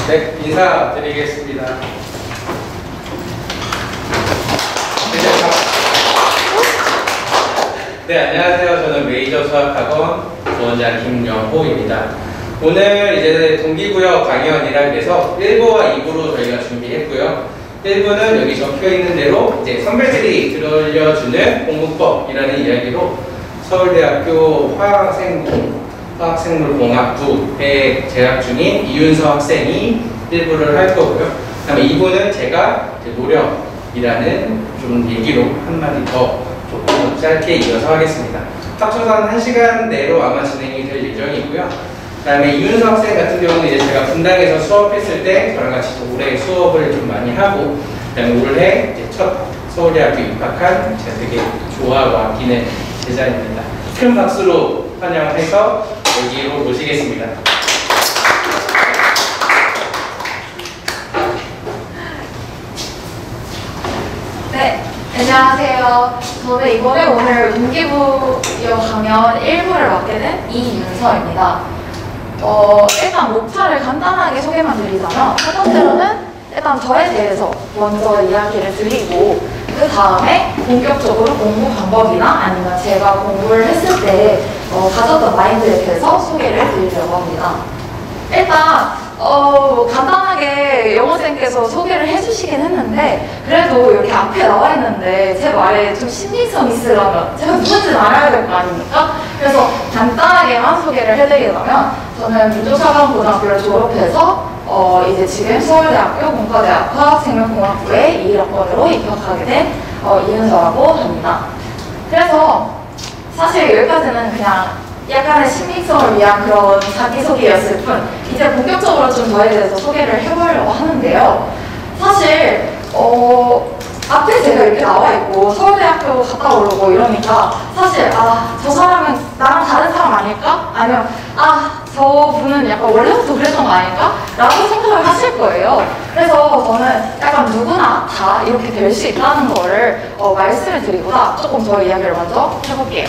네, 인사드리겠습니다. 네, 안녕하세요. 저는 메이저 수학학원 조원장 김영호입니다. 오늘 이제 동기부여 강연이라 해서 1부와 2부로 저희가 준비했고요. 1부는 여기 적혀 있는 대로 이제 선배들이 들려주는 공부법이라는 이야기로 서울대학교 화학생물공학부에 재학 중인 이윤서 학생이 1부를 할 거고요. 그 다음에 2부는 제가 노력이라는 좀 얘기로 한마디 더 조금 짧게 이어서 하겠습니다. 합쳐서 1시간 내로 아마 진행이 될 예정이고요. 그 다음에 이윤서 학생 같은 경우는 이제 제가 분당에서 수업했을 때 저랑 같이 올해 수업을 좀 많이 하고, 그 다음에 올해 이제 첫 서울대학교 입학한 제가 되게 좋아하고 아끼는 제자입니다. 큰 박수로 환영해서 여기로 모시겠습니다. 네, 안녕하세요. 저는 이번에 오늘 동기부여 강연 1부를 맡게 된 이윤서입니다. 일단 목차를 간단하게 소개만 드리자면, 첫 번째로는 일단 저에 대해서 먼저 이야기를 드리고, 그 다음에 본격적으로 공부 방법이나 아니면 제가 공부를 했을 때 가졌던 마인드에 대해서 소개를 드리려고 합니다. 일단 간단하게 영어쌤께서 소개를 해주시긴 했는데, 그래도 이렇게 앞에 나와 있는데 제 말에 좀 신빙성 있으려면 제가 누군지는 알아야 될 거 아닙니까? 그래서 간단하게만 소개를 해드리자면, 저는 민족사관고등학교를 졸업해서 이제 지금 서울대학교 공과대학 화학생명공학부에 21학번으로 입학하게 된 이윤서라고 합니다. 그래서 사실 여기까지는 그냥 약간의 신빙성을 위한 그런 자기소개였을 뿐, 이제 본격적으로 좀 저에 대해서 소개를 해보려고 하는데요. 사실 앞에 제가 이렇게 나와 있고 서울대학교 갔다 오려고 이러니까 사실 저 사람은 나랑 다른 사람 아닐까? 아니면 저 분은 약간 원래부터 그랬던 거 아닐까? 라고 생각을 하실 거예요. 그래서 저는 약간 누구나 다 이렇게 될 수 있다는 거를 말씀을 드리고자 조금 저의 이야기를 먼저 해볼게요.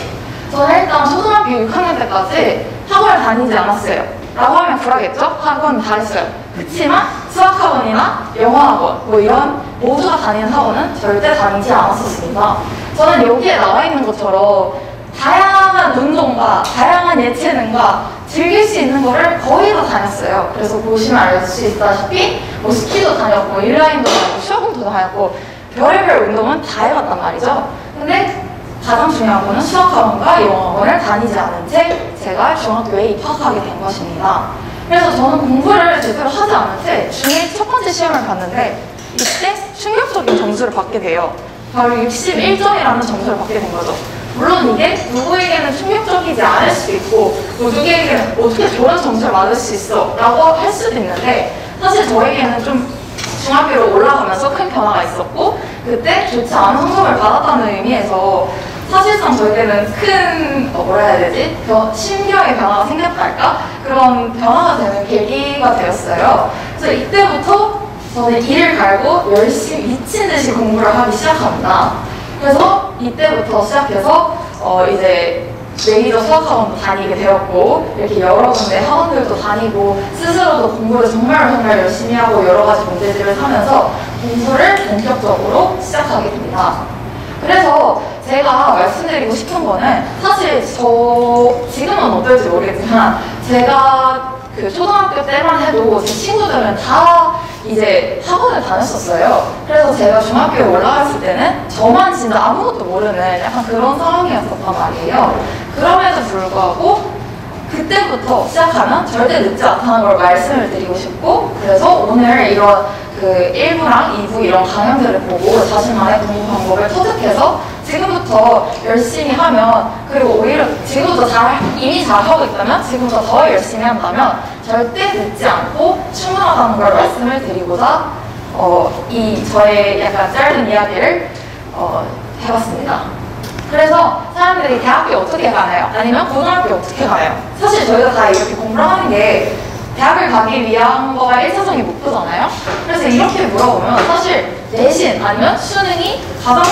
저는 일단 초등학교 6학년 때까지 학원을 다니지 않았어요. 라고 하면 굴하겠죠? 학원 다 했어요. 그치만 수학학원이나 영어학원 뭐 이런 모두가 다니는 학원은 절대 다니지 않았었습니다. 저는 여기에 나와 있는 것처럼 다양한 운동과 다양한 예체능과 즐길 수 있는 거를 거의 다 다녔어요. 그래서 보시면 알 수 있다시피 뭐 스키도 다녔고 인라인도 다녔고 셔틀도 다녔고 별의별 운동은 다 해봤단 말이죠. 근데 가장 중요한 거는 수학학원과 영어학원을 다니지 않은 채 제가 중학교에 입학하게 된 것입니다. 그래서 저는 공부를 제대로 하지 않은 채 중1 첫 번째 시험을 봤는데, 이때 충격적인 점수를 받게 돼요. 바로 61점이라는 점수를 받게 된 거죠. 물론 이게 누구에게는 충격적이지 않을 수도 있고, 누구에게는 어떻게 저런 점수를 받을 수 있어? 라고 할 수도 있는데, 사실 저에게는 좀 중학교로 올라가면서 큰 변화가 있었고, 그때 좋지 않은 성적을 받았다는 의미에서 사실상 저에게는 큰 뭐라 해야 되지? 심경의 변화가 생겼달까? 그런 변화가 되는 계기가 되었어요. 그래서 이때부터 저는 이를 갈고 열심히 미친 듯이 공부를 하기 시작합니다. 그래서 이때부터 시작해서 이제 메이저 수학학원도 다니게 되었고, 이렇게 여러 군데 학원들도 다니고 스스로도 공부를 정말 열심히 하고 여러 가지 문제들을 하면서 공부를 본격적으로 시작하게 됩니다. 그래서 제가 말씀드리고 싶은 거는, 사실 지금은 어떨지 모르겠지만 제가 그 초등학교 때만 해도 제 친구들은 다 이제 학원을 다녔었어요. 그래서 제가 중학교에 올라갔을 때는 저만 진짜 아무것도 모르는 약간 그런 상황이었었단 말이에요. 그럼에도 불구하고 그때부터 시작하면 절대 늦지 않다는 걸 말씀을 드리고 싶고, 그래서 오늘 이런 그 1부랑 2부 이런 강연들을 보고 자신만의 공부 방법을 터득해서 지금부터 열심히 하면, 그리고 오히려 지금부터 이미 잘하고 있다면 지금부터 더 열심히 한다면 절대 늦지 않고 충분하다는 걸 말씀을 드리고자 저의 약간 짧은 이야기를 해봤습니다. 그래서 사람들이 대학교 어떻게 가나요? 아니면 고등학교 어떻게 가나요? 사실 저희가 다 이렇게 공부를 하는 게 대학을 가기 위한 거가 1차적인 목표잖아요. 그래서 이렇게 물어보면 사실 내신 아니면 수능이 가장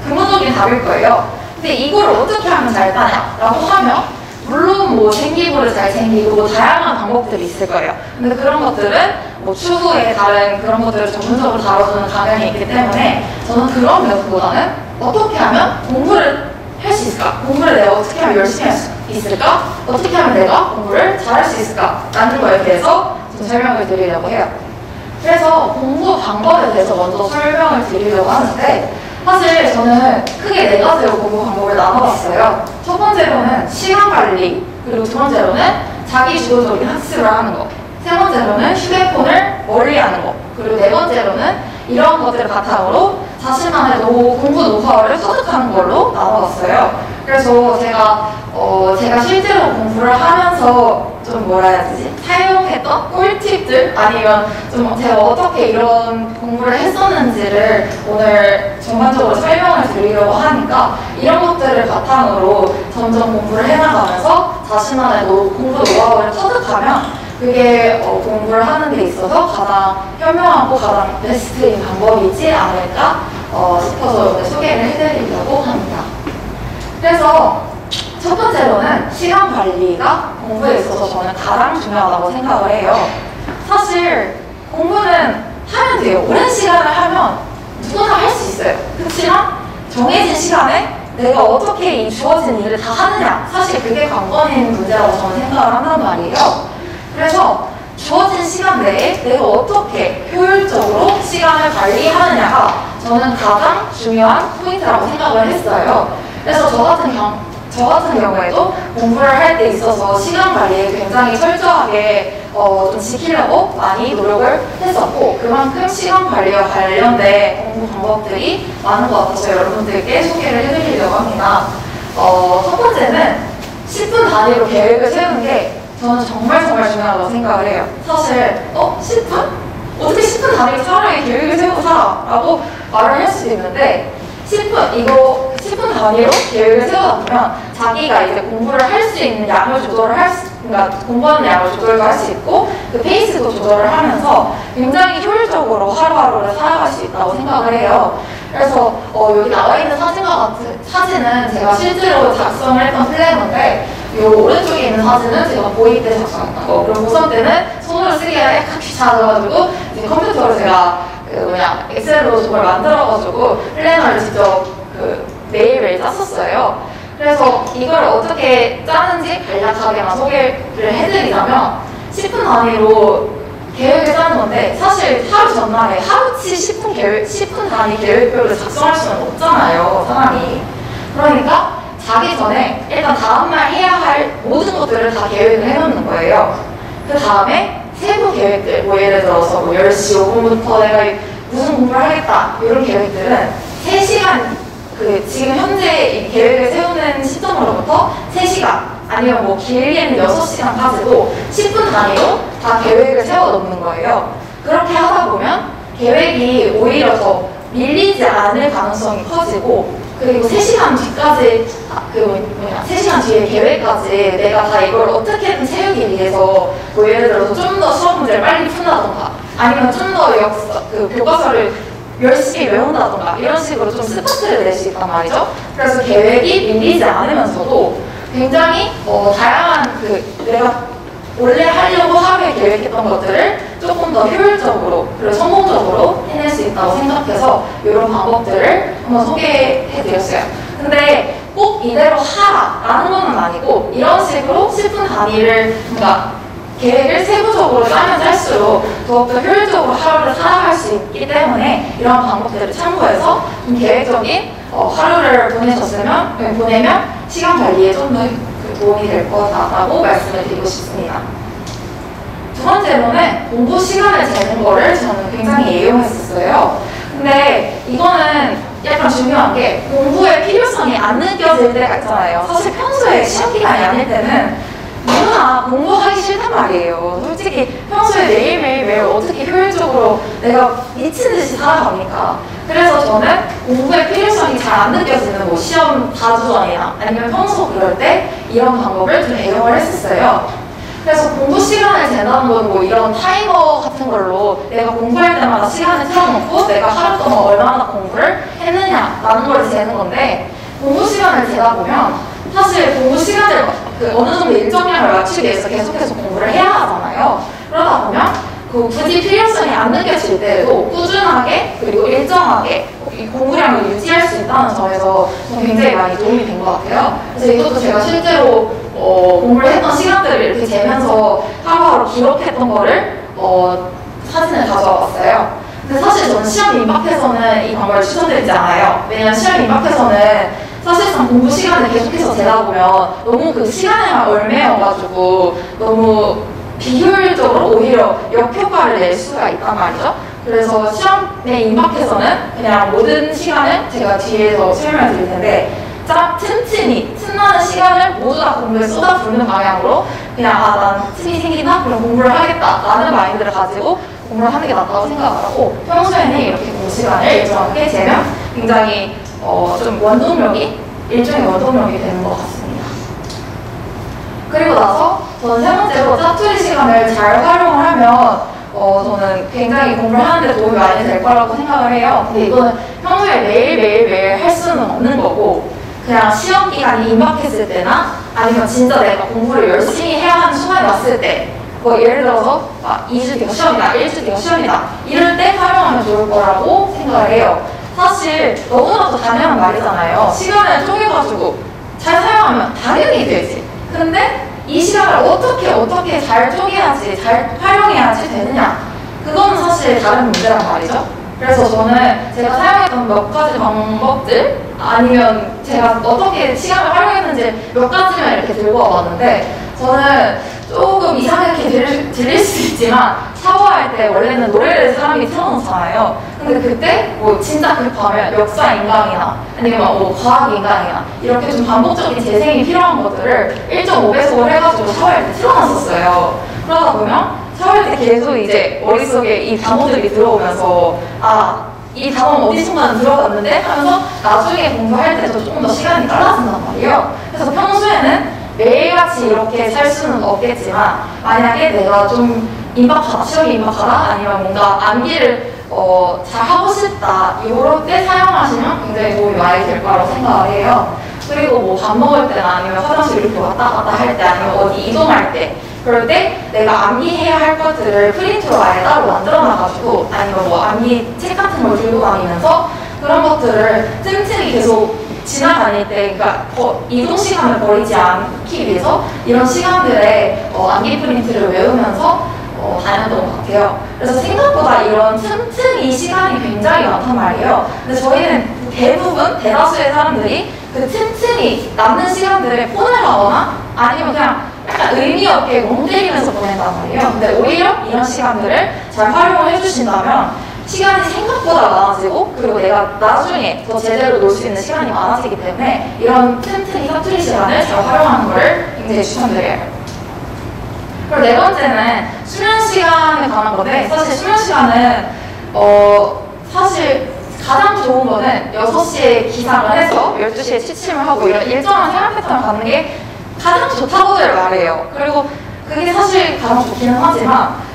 근본적인 답일 거예요. 근데 이걸 어떻게 하면 잘 따냐? 라고 하면 물론 뭐 생기부를 잘 챙기고 뭐 다양한 방법들이 있을 거예요. 근데 그런 것들은 뭐 추후에 다른 그런 것들을 전문적으로 다뤄주는 강연이 있기 때문에 저는 그런 배움보다는 어떻게 하면 공부를 할 수 있을까? 공부를 내가 어떻게 하면 열심히 할 수 있을까? 어떻게 하면 내가 공부를 잘할 수 있을까? 라는 거에 대해서 좀 설명을 드리려고 해요. 그래서 공부 방법에 대해서 먼저 설명을 드리려고 하는데 사실 저는 크게 4가지로 공부 방법을 나눠봤어요. 첫 번째로는 시간 관리, 그리고 두 번째로는 자기 주도적인 학습을 하는 거, 세 번째로는 휴대폰을 멀리하는 거, 그리고 네 번째로는 이런 것들을 바탕으로 자신만의 공부 노하우를 터득하는 걸로 나눠봤어요. 그래서 제가 실제로 공부를 하면서 좀 뭐라 해야 되지? 사용했던 꿀팁들 아니면 좀 제가 어떻게 이런 공부를 했었는지를 오늘 전반적으로 설명을 드리려고 하니까 이런 것들을 바탕으로 점점 공부를 해나가면서 자신만의 공부 노하우를 터득하면 그게 공부를 하는 데 있어서 가장 현명하고 가장 베스트인 방법이지 않을까 싶어서 오늘 소개를 해드리려고 합니다. 그래서 첫 번째로는 시간 관리가 공부에 있어서 저는 가장 중요하다고 생각을 해요. 사실 공부는 하면 돼요. 오랜 시간을 하면 누구나 할 수 있어요. 그렇지만 정해진 시간에 내가 어떻게 이 주어진 일을 다 하느냐, 사실 그게 관건인 문제라고 저는 생각을 한단 말이에요. 그래서 주어진 시간 내에 내가 어떻게 효율적으로 시간을 관리하느냐가 저는 가장 중요한 포인트라고 생각을 했어요. 그래서 저 같은 경우에도 공부를 할 때 있어서 시간 관리에 굉장히 철저하게 좀 지키려고 많이 노력을 했었고, 그만큼 시간 관리와 관련된 공부 방법들이 많은 것 같아서 여러분들께 소개를 해드리려고 합니다. 첫 번째는 10분 단위로 계획을 세우는 게 저는 정말 중요하다고 생각을 해요. 사실 10분? 어떻게 10분 단위로 차라리 계획을 세우고 살아? 라고 말을 할 수도 있는데 10분 단위로 계획을 세우다 보면 자기가 이제 공부를 할 수 있는 양을 그러니까 공부하는 양을 조절도 할 수 있고 그 페이스도 조절을 하면서 굉장히 효율적으로 하루하루를 살아갈 수 있다고 생각을 해요. 그래서 여기 나와 있는 사진과 같은 사진은 제가 실제로 작성을 했던 플래너인데 이 오른쪽에 있는 사진은 제가 고2 때 작성했던 거, 그리고 고3 때는 손으로 쓰기가 약간 귀찮아져가지고 이제 컴퓨터로 제가 엑셀로 저걸 만들어가지고 플래너를 직접 매일매일 짰었어요. 그래서 이걸 어떻게 짜는지 간략하게만 소개를 해드리자면 10분 단위로 계획을 짜는 건데 사실 하루 전날에 하루치 10분 단위 계획표를 작성할 수는 없잖아요, 사람이. 그러니까 자기 전에 일단 다음날 해야 할 모든 것들을 다 계획을 해놓는 거예요. 그 다음에 세부 계획들, 뭐 예를 들어서 뭐 10시 5분부터 내가 무슨 공부를 하겠다, 이런 계획들은 3시간, 지금 현재 이 계획을 세우는 시점으로부터 3시간, 아니면 뭐 길게는 6시간까지도 10분 단위로 다 계획을 세워 놓는 거예요. 그렇게 하다 보면 계획이 오히려 더 밀리지 않을 가능성이 커지고, 그리고 3시간 뒤까지, 3시간 뒤에 계획까지 내가 다 이걸 어떻게든 채우기 위해서 뭐 예를 들어서 좀 더 수업 문제를 빨리 푼다던가 아니면 좀 더 교과서를 열심히 외운다던가 이런 식으로 좀 스포트를 낼 수 있단 말이죠. 그래서 계획이 밀리지 않으면서도 굉장히 다양한 내가 원래 하려고 하루에 계획했던 것들을 조금 더 효율적으로 그리고 성공적으로 해낼 수 있다고 생각해서 이런 방법들을 한번 소개해드렸어요. 근데 꼭 이대로 하라라는 건 아니고 이런 식으로 10분 단위를 계획을 세부적으로 짜면 짤수록 더욱더 효율적으로 하루를 살아갈 수 있기 때문에 이런 방법들을 참고해서 좀 계획적인 하루를 보내면 시간 관리에 좀 더 도움이 될 거다라고 말씀을 드리고 싶습니다. 두 번째로는 공부 시간을 재는 거를 저는 굉장히 애용했었어요. 근데 이거는 약간 중요한 게 공부의 필요성이 안 느껴질 때가 있잖아요. 사실 평소에 시험 기간이 아닐 때는 누구나 공부하기 싫단 말이에요. 솔직히 평소에 매일 어떻게 효율적으로 내가 미친 듯이 살아갑니까? 그래서 저는 공부의 필요성이 잘 안 느껴지는 시험 4주 전이나 아니면 평소 그럴 때 이런 방법을 좀 애용을 했었어요. 그래서 공부 시간을 재는 건 이런 타이머 같은 걸로 내가 공부할 때마다 시간을 틀어놓고 내가 하루 동안 얼마나 공부를 했느냐라는 걸 재는 건데 공부 시간을 재다 보면 사실 공부 시간을 그 어느 정도 일정량을 맞추기 위해서 계속해서 공부를 해야 하잖아요. 그러다 보면 그 굳이 필요성이 안 느껴질 때에도 꾸준하게 그리고 일정하게 이 공부량을 유지할 수 있다는 점에서 굉장히 많이 도움이 된 것 같아요. 그래서 이것도 제가 실제로 공부를 했던 시간들을 이렇게 재면서 하루하루 기록했던 거를 사진을 가져와 봤어요. 근데 사실 저는 시험 임박해서는 이 방법을 추천드리지 않아요. 왜냐면 시험 임박해서는 사실상 공부 시간을 계속해서 재다 보면 너무 그 시간에만 얽매여가지고 너무 비효율적으로 오히려 역효과를 낼 수가 있단 말이죠. 그래서 시험에 임박해서는 그냥 모든 시간을 제가 뒤에서 설명을 드릴 텐데 틈틈이 틈나는 시간을 모두 다 공부에 쏟아붓는 방향으로 그냥 난 틈이 생기나? 그럼 공부를 하겠다 라는 마인드를 가지고 공부를 하는 게 낫다고 생각을 하고 평소에는 이렇게 공부 시간을 일정하게 재면 굉장히 좀 일종의 원동력이 되는 것 같습니다. 그리고 나서 저는 세 번째로 짜투리 시간을 잘 활용을 하면 저는 굉장히 공부를 하는데 도움이 많이 될 거라고 생각을 해요. 근데 이거는 평소에 매일 할 수는 없는 거고 그냥 시험 기간이 임박했을 때나 아니면 진짜 내가 공부를 열심히 해야 하는 순간이 왔을 때 예를 들어서 2주 뒤가 시험이다, 1주 뒤가 시험이다 이럴 때 활용하면 좋을 거라고 생각을 해요. 사실 너무나도 당연한 말이잖아요. 시간을 쪼개가지고 잘 사용하면 당연히 되지. 근데 이 시간을 어떻게 잘 쪼개야지, 잘 활용해야지 되느냐 그거는 사실 다른 문제란 말이죠. 그래서 저는 제가 사용했던 몇 가지 방법들 아니면 제가 어떻게 시간을 활용했는지 몇 가지만 이렇게 들고 와봤는데 저는 조금 이상하게 들릴 수 있지만 샤워할 때 원래는 노래를 사람이 틀어놓잖아요. 근데 그때 진짜 급하면 역사 인강이나 아니면 과학 인강이나 이렇게 좀 반복적인 재생이 필요한 것들을 1.5배속을 해가지고 샤워할 때 틀어놨었어요. 그러다 보면 샤워할 때 계속 이제 머릿속에 이 단어들이 들어오면서 이 단어는 어디선가 들어갔는데 하면서 나중에 공부할 때도 조금 더 시간이 빨라진단 말이에요. 그래서 평소에는 매일같이 이렇게 살 수는 없겠지만 만약에 내가 좀 시험이 임박하다 아니면 뭔가 암기를 잘 하고 싶다 이럴 때 사용하시면 굉장히 도움이 많이 될 거라고 생각을 해요. 그리고 밥 먹을 때나 아니면 화장실 이렇게 왔다 갔다 할 때 아니면 어디 이동할 때 그럴 때 내가 암기해야 할 것들을 프린트로 아예 따로 만들어놔가지고 아니면 암기 책 같은 걸 들고 다니면서 그런 것들을 틈틈이 계속 지나다닐 때, 그러니까 이동 시간을 버리지 않기 위해서 이런 시간들에 암기 프린트를 외우면서 다녔던 것 같아요. 그래서 생각보다 이런 틈틈이 시간이 굉장히 많단 말이에요. 근데 저희는 대다수의 사람들이 그 틈틈이 남는 시간들에 폰을 하거나 아니면 그냥 약간 의미 없게 멍 때리면서 보낸단 말이에요. 근데 오히려 이런 시간들을 잘 활용을 해주신다면 시간이 생각보다 많아지고 그리고 내가 나중에 더 제대로 놀 수 있는 시간이 많아지기 때문에 이런 틈틈이 사투리 시간을 잘 활용하는 것을 굉장히 추천드려요. 그리고 네 번째는 수면 시간에 관한 건데 사실 수면 시간은 사실 가장 좋은 거는 6시에 기상을 해서 12시에 취침을 하고 이런 일정한 생활 패턴을 갖는 게 가장 좋다고들 말해요. 그리고 그게 사실 가장 좋기는 하지만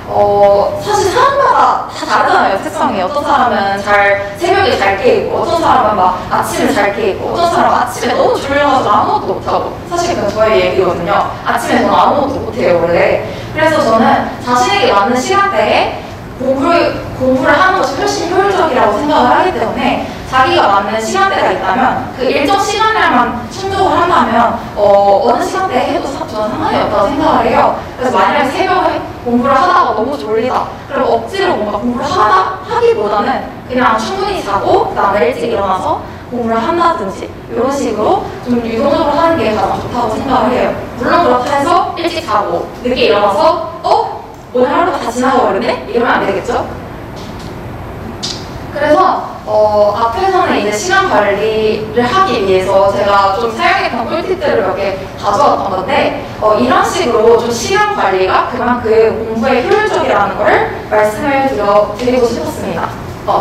사실 사람마다 다 다르잖아요. 특성이. 어떤 사람은 새벽에 잘 깨있고 어떤 사람은 아침에 잘 깨있고 어떤 사람은 아침에 너무 졸려가지고 아무것도 못하고 사실 그건 저의 얘기거든요. 아침에 저는 아무것도 못해요 원래. 그래서 저는 자신에게 맞는 시간대에 공부를 하는 것이 훨씬 효율적이라고 생각을 하기 때문에 자기가 맞는 시간대가 있다면 그 일정 시간에만 충족을 한다면 어느 시간대에 해도 저는 상관이 없다고 생각을 해요. 그래서 만약에 새벽에 공부를 하다가 너무 졸리다 그럼 억지로 뭔가 공부를 하기보다는 그냥 충분히 자고 그다음에 일찍 일어나서 공부를 한다든지 이런 식으로 좀 유동적으로 하는 게 가장 좋다고 생각을 해요. 물론 그렇다 해서 일찍 자고 늦게 일어나서 오늘 하루가 다 지나가 버렸네? 이러면 안 되겠죠? 그래서 앞에서는 이제 시간 관리를 하기 위해서 제가 좀 사용했던 꿀팁들을 몇 개 가져왔던 건데 이런 식으로 좀 시간 관리가 그만큼 공부에 효율적이라는 걸 말씀을 드리고 싶었습니다.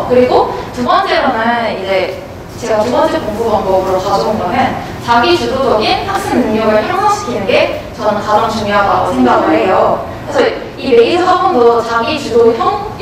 그리고 두 번째로는 이제 제가 두 번째 공부 방법으로 가져온 거는 자기 주도적인 학습 능력을 향상시키는 게 저는 가장 중요하다고 생각을 해요. 그래서 이 메이저 학원도 자기 주도형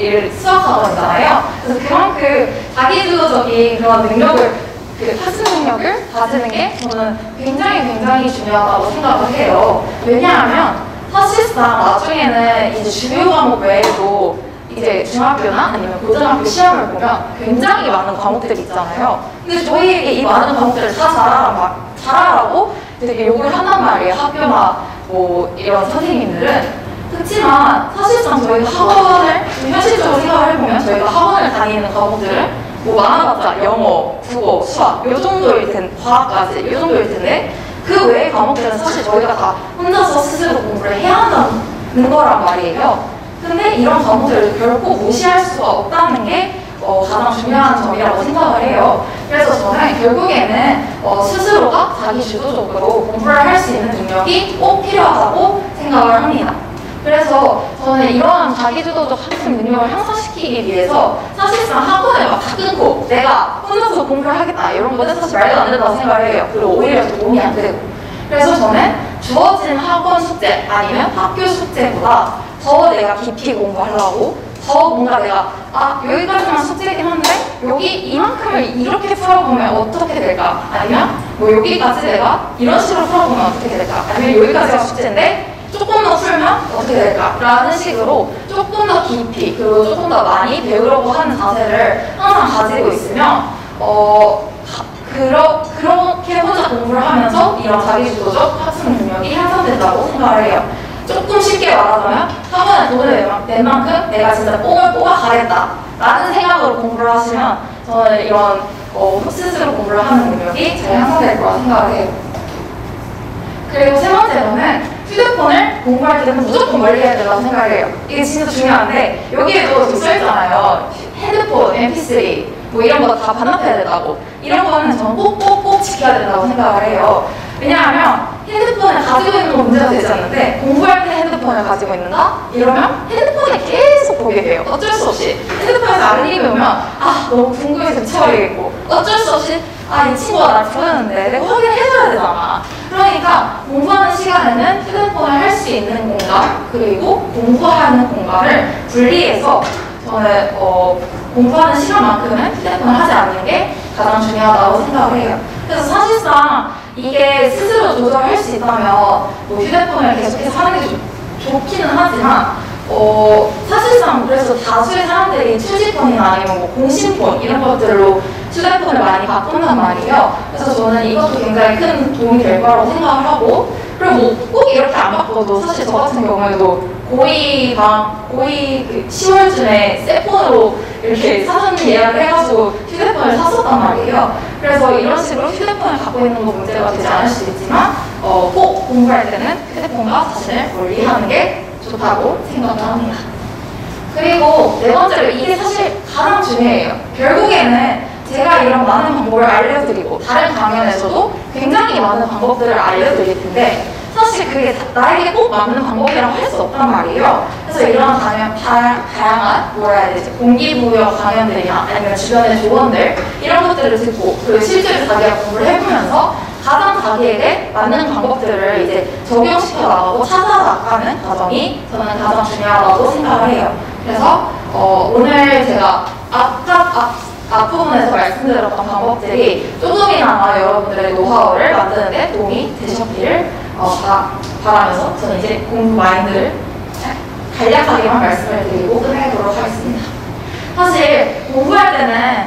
수학 학원이잖아요. 그래서 그만큼 자기 주도적인 그런 능력을 그 학습 능력을 다지는 게 저는 굉장히 중요하다고 생각을 해요. 왜냐하면 사실상 나중에는 이제 주요 과목 외에도 이제 중학교나 아니면 고등학교 시험을 보면 굉장히 많은 과목들이 있잖아요. 근데 저희에게 이 많은 과목들을 다 잘하라고 되게 욕을 한단 말이에요. 학교나 뭐 이런 선생님들은. 그렇지만 사실상 저희가 학원을 현실적으로 생각을 해보면 저희가 학원을 다니는 과목들은 뭐 많아봤자 영어, 국어, 수학 요 정도일 텐데 과학까지 요 정도일 텐데 그 외의 과목들은 사실 저희가 다 혼자서 스스로 공부를 해야 한다는 거란 말이에요. 근데 이런 과목들을 결코 무시할 수가 없다는 게 가장 중요한 점이라고 생각을 해요. 그래서 저는 결국에는 스스로가 자기 주도적으로 공부를 할 수 있는 능력이 꼭 필요하다고 생각을 합니다. 그래서 저는 이러한 자기주도적 학습 능력을 향상시키기 위해서 사실상 학원을 막 다 끊고 내가 혼자서 공부를 하겠다 이런 거는 사실 말도 안 된다고 생각을 해요. 그리고 오히려 도움이 안 되고. 그래서 저는 주어진 학원 숙제 아니면 학교 숙제보다 더 내가 깊이 공부하려고 더 뭔가 내가 여기까지만 숙제이긴 한데 여기 이만큼을 이렇게 풀어보면 어떻게 될까? 아니면 뭐 여기까지 내가 이런 식으로 풀어보면 어떻게 될까? 아니면 여기까지가 숙제인데 조금 더 풀면 어떻게 될까? 라는 식으로 조금 더 깊이 그리고 조금 더 많이 배우려고 하는 자세를 항상 가지고 있으면 그렇게 혼자 공부를 하면서 이런 자기주도적 학습 능력이 향상된다고 생각을 해요. 조금 쉽게 말하자면 학원에 돈을 낸 만큼 내가 진짜 뽕을 뽑아가겠다 라는 생각으로 공부를 하시면 저는 이런 스스로 공부를 하는 능력이 잘 향상될 거라 생각을 해요. 그리고 세 번째로는 휴대폰을 공부할 때는 무조건 멀리 해야 된다고 생각을 해요. 이게 진짜 중요한데 여기에도 지금 써있잖아요. 핸드폰, mp3 뭐 이런 거 다 반납해야 된다고. 이런 거는 저는 꼭 지켜야 된다고 생각을 해요. 왜냐하면 핸드폰을 가지고 있는 건 문제가 되지 않는데 공부할 때 핸드폰을 가지고 있는다? 이러면 핸드폰에 계속 보게 돼요. 어쩔 수 없이. 핸드폰에서 알림이 오면 너무 궁금해서 미쳐버리겠고 어쩔 수 없이 이 친구가 나를 부르는데 내가 확인해줘야 되잖아. 그러니까 공부하는 시간에는 휴대폰을 할 수 있는 공간 그리고 공부하는 공간을 분리해서 저는 공부하는 시간만큼은 휴대폰을 하지 않는 게 가장 중요하다고 생각을 해요. 그래서 사실상 이게 스스로 조절할 수 있다면 뭐 휴대폰을 계속해서 하는 게 좋기는 하지만 사실상 그래서 다수의 사람들이 투지폰이나 아니면 뭐 공신폰 이런 것들로 휴대폰을 많이 바꾼단 말이에요. 그래서 저는 이것도 굉장히 큰 도움이 될 거라고 생각을 하고 그리고 뭐 꼭 이렇게 안 바꿔도 사실 저 같은 경우에도 고2 그 10월쯤에 셀폰으로 이렇게 사전 예약을 해가지고 휴대폰을 샀었단 말이에요. 그래서 이런 식으로 휴대폰을 갖고 있는 거 문제가 되지 않을 수 있지만 꼭 공부할 때는 휴대폰과 자신을 멀리하는 게 좋다고 생각을 합니다. 그리고 네 번째로 이게 사실 가장 중요해요. 결국에는 제가 이런 많은 방법을 알려드리고 다른 강연에서도 굉장히 많은 방법들을 알려드릴 텐데 사실 그게 나에게 꼭 맞는 방법이라고 할 수 없단 말이에요. 그래서 이런 다양한 뭐라 해야 되지? 공기부여 강연들이나 아니면 주변의 조언들 이런 것들을 듣고 그리고 실제로 자기가 공부를 해보면서 가장 자기에게 맞는 방법들을 이제 적용시켜 나가고 찾아나가는 과정이 저는 가장 중요하다고 생각을 해요. 그래서 오늘 제가 앞부분에서 말씀드렸던 방법들이 조금이나마 여러분들의 노하우를 만드는데 도움이 되셨기를 바라면서 저는 이제 공부 마인드를 간략하게만 말씀을 드리고 끝내도록 하겠습니다. 사실 공부할 때는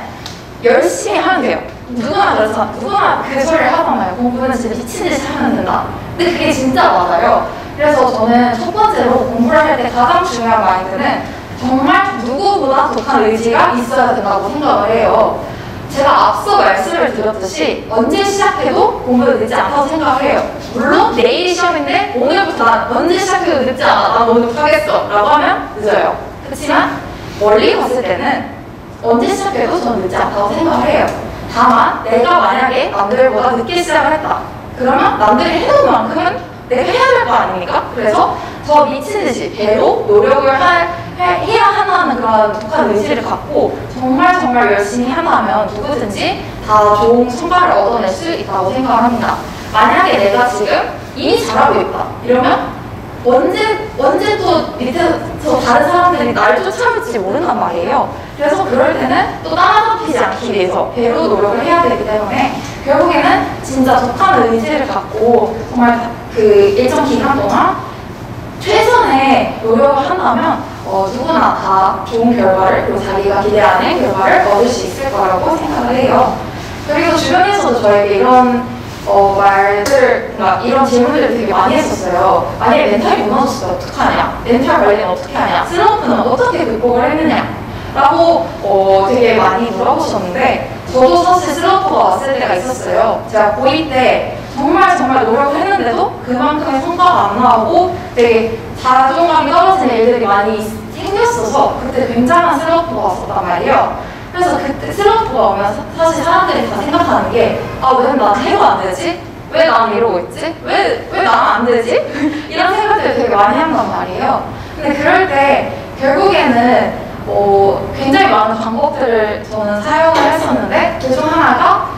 열심히 하면 돼요. 누구나 그렇잖아. 누구나 그 소리를 하잖아요. 공부는 진짜 미친 듯이 하면 된다. 근데 그게 진짜 맞아요. 그래서 저는 첫 번째로 공부를 할 때 가장 중요한 마인드는 정말 누구보다 독한 의지가 있어야 된다고 생각을 해요. 제가 앞서 말씀을 드렸듯이 언제 시작해도 공부는 늦지 않다고 생각을 해요. 물론 내일이 시험인데 오늘부터 난 언제 시작해도 늦지 않아. 난 오늘 못하겠어 라고 하면 늦어요. 그렇지만 멀리 봤을 때는 언제 시작해도 저는 늦지 않다고 생각을 해요. 다만 내가 만약에 남들보다 늦게 시작을 했다. 그러면 남들이 해놓은 만큼은 내가 해야 될 거 아닙니까? 그래서 더 미친 듯이 배로 노력을 해야 한다는 그런 독한 의지를 갖고 정말 열심히 한다면 누구든지 다 좋은 성과를 얻어낼 수 있다고 생각을 합니다. 만약에 내가 지금 이미 잘하고 있다. 이러면 언제 또 밑에서 다른 사람들이 나를 쫓아올지 모른단 말이에요. 그래서 그럴 때는 또 따라잡히지 않기 위해서 배로 노력을 해야 되기 때문에 결국에는 진짜 독한 의지를 갖고 정말 그 일정 기간 동안 최선의 노력을 한다면 누구나 다 좋은 결과를, 그리고 자기가 기대하는 결과를 얻을 수 있을 거라고 생각을 해요. 그리고 주변에서도 저에게 이런 말들, 그러니까 이런 질문들을 되게 많이 했었어요. 만약에 멘탈이 무너졌을 때 어떡하냐? 멘탈 관리는 어떻게 하냐? 슬럼프는 어떻게 극복을 했느냐? 라고 되게 많이 물어보셨는데, 저도 사실 슬럼프가 왔을 때가 있었어요. 제가 고2 때 정말 노력을 했는데도 그만큼의 성과가 안 나오고 되게 자존감이 떨어지는 일들이 많이 생겼어서 그때 굉장한 슬럼프가 왔었단 말이에요. 그래서 그때 슬럼프가 오면 사실 사람들이 다 생각하는 게, 아, 왜 난 해도 안 되지? 왜 나는 이러고 있지? 왜 나는 안 되지? 이런 생각들을 되게 많이 한단 말이에요. 근데 그럴 때 결국에는 굉장히 많은 방법들을 저는 사용을 했었는데, 그중 하나가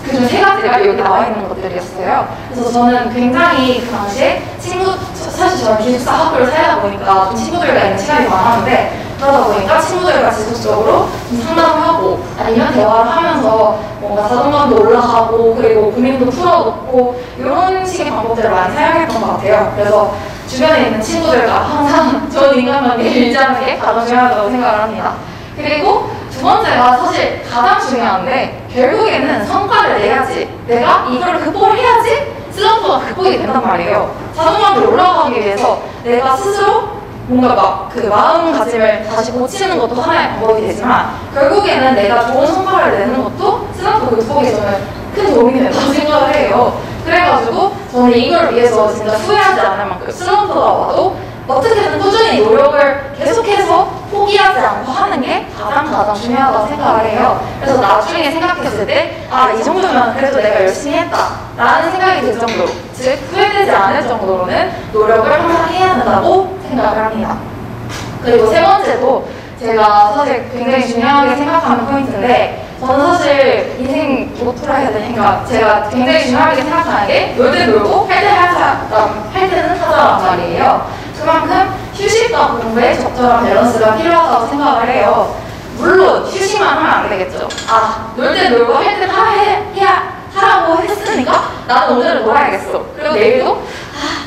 그중 세 가지가 여기 나와 있는 것들이었어요. 그래서 저는 굉장히 그 당시에 사실 저는 기숙사 학교를 살다 보니까 좀 친구들과 있는 시간이 많았는데, 그러다 보니까 친구들과 지속적으로 좀 상담을 하고 아니면 대화를 하면서 뭔가 자존감도 올라가고 그리고 고민도 풀어놓고 이런 식의 방법들을 많이 사용했던 것 같아요. 그래서 주변에 있는 친구들과 항상 좋은 인간관계를 유지하는 게 가장 중요하다고 생각을 합니다. 그리고 두 번째가 사실 가장 중요한데, 결국에는 성과를 내야지, 내가 이걸 극복을 해야지 슬럼프가 극복이 된단 말이에요. 자존감이 올라가기 위해서 내가 스스로 뭔가 막 그 마음가짐을 다시 고치는 것도 하나의 방법이 되지만, 결국에는 내가 좋은 성과를 내는 것도 슬럼프 극복에 저는 큰 도움이 된다고 생각을 해요. 그래가지고 저는 이걸 위해서 진짜 후회하지 않을 만큼 슬럼프가 와도 어떻게든 꾸준히 노력을 계속해서 포기하지 않고 하는 게 가장 중요하다고 생각을 해요. 그래서 나중에 생각했을 때, 아, 이 정도면 그래도 내가 열심히 했다 라는 생각이 들 정도로, 즉 후회되지 않을 정도로는 노력을 항상 해야 한다고 생각을 합니다. 그리고 세 번째도 제가 사실 굉장히 중요하게 생각하는 포인트인데, 저는 사실 인생 모토라 해야 되니까 제가 굉장히 중요하게 생각하는 게 놀 때 놀고 할 때는 하자란 말이에요. 그만큼 휴식과 공부에 적절한 밸런스가 필요하다고 생각을 해요. 물론 휴식만 하면 안 되겠죠. 아, 놀 때 놀고 할 때 하라고 했으니까 나는 오늘은 놀아야겠어. 그리고 내일도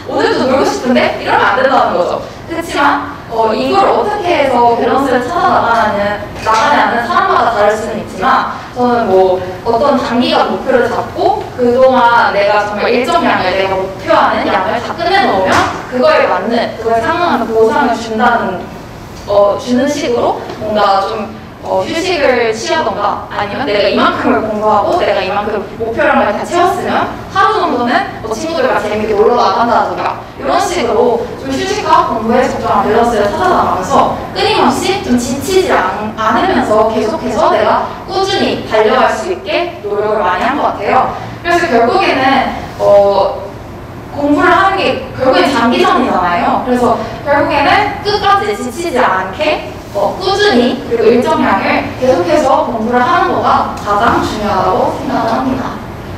오늘도 놀고 싶은데 이러면 안 된다는 거죠. 그렇지만 이걸 어떻게 해서 밸런스를 찾아 나가냐는 사람마다 다를 수는 있지만, 저는 뭐 어떤 단기간 목표를 잡고 그동안 내가 정말 일정량을 내가 목표하는 양을 다 끝내놓으면 그거에 맞는, 그거에 상응하는 보상을 주는 식으로 뭔가 좀 휴식을 취하던가, 아니면 내가 이만큼을 공부하고 내가 이만큼 목표량을 다 채웠으면 하루 정도는 친구들과 재밌게 놀러 나간다든가, 이런 식으로 좀 휴식과 공부에 적절한 밸런스를 찾아나가면서 끊임없이 좀 지치지 않으면서 계속해서 내가 꾸준히 달려갈 수 있게 노력을 많이 한 것 같아요. 그래서 결국에는 공부를 하는 게 결국엔 장기전이잖아요. 그래서 결국에는 끝까지 지치지 않게 꾸준히, 그리고 일정량을 계속해서 공부를 하는 거가 가장 중요하다고 생각을 합니다.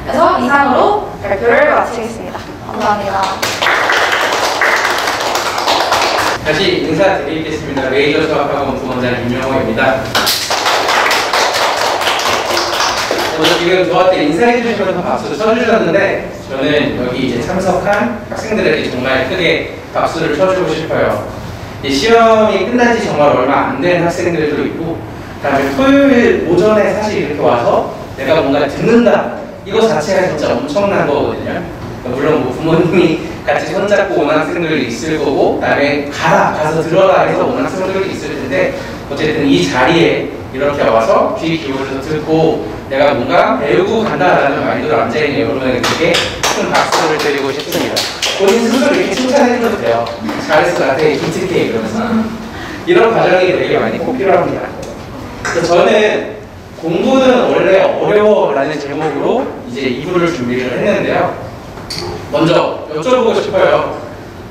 그래서 이상으로 발표를 마치겠습니다. 감사합니다. 다시 인사드리겠습니다. 메이저 수학학원 부원장 임영호입니다. 오늘 지금 저한테 인사해 주시면서 박수를 쳐주셨는데, 저는 여기 이제 참석한 학생들에게 정말 크게 박수를 쳐주고 싶어요. 이 시험이 끝난 지 정말 얼마 안 된 학생들도 있고, 그다음에 토요일 오전에 사실 이렇게 와서 내가 뭔가 듣는다, 이거 자체가 진짜 엄청난 거거든요. 물론 뭐 부모님이 같이 손잡고 오는 학생들도 있을 거고, 그다음에 가서 들어라 해서 오는 학생들도 있을 텐데, 어쨌든 이 자리에 이렇게 와서 귀 기울여서 듣고 내가 뭔가 배우고 간다라는 마인드로 앉아있는 여러분에게 큰 박수를 드리고 싶습니다. 본인 스스로 이렇게 칭찬해줘도 돼요. 잘했을 것 같아, 기특해, 이러면서. 이런 과정이 되게 많이 꼭 필요합니다. 그래서 저는 공부는 원래 어려워라는 제목으로 이제 2부를 준비를 했는데요. 먼저 여쭤보고 싶어요.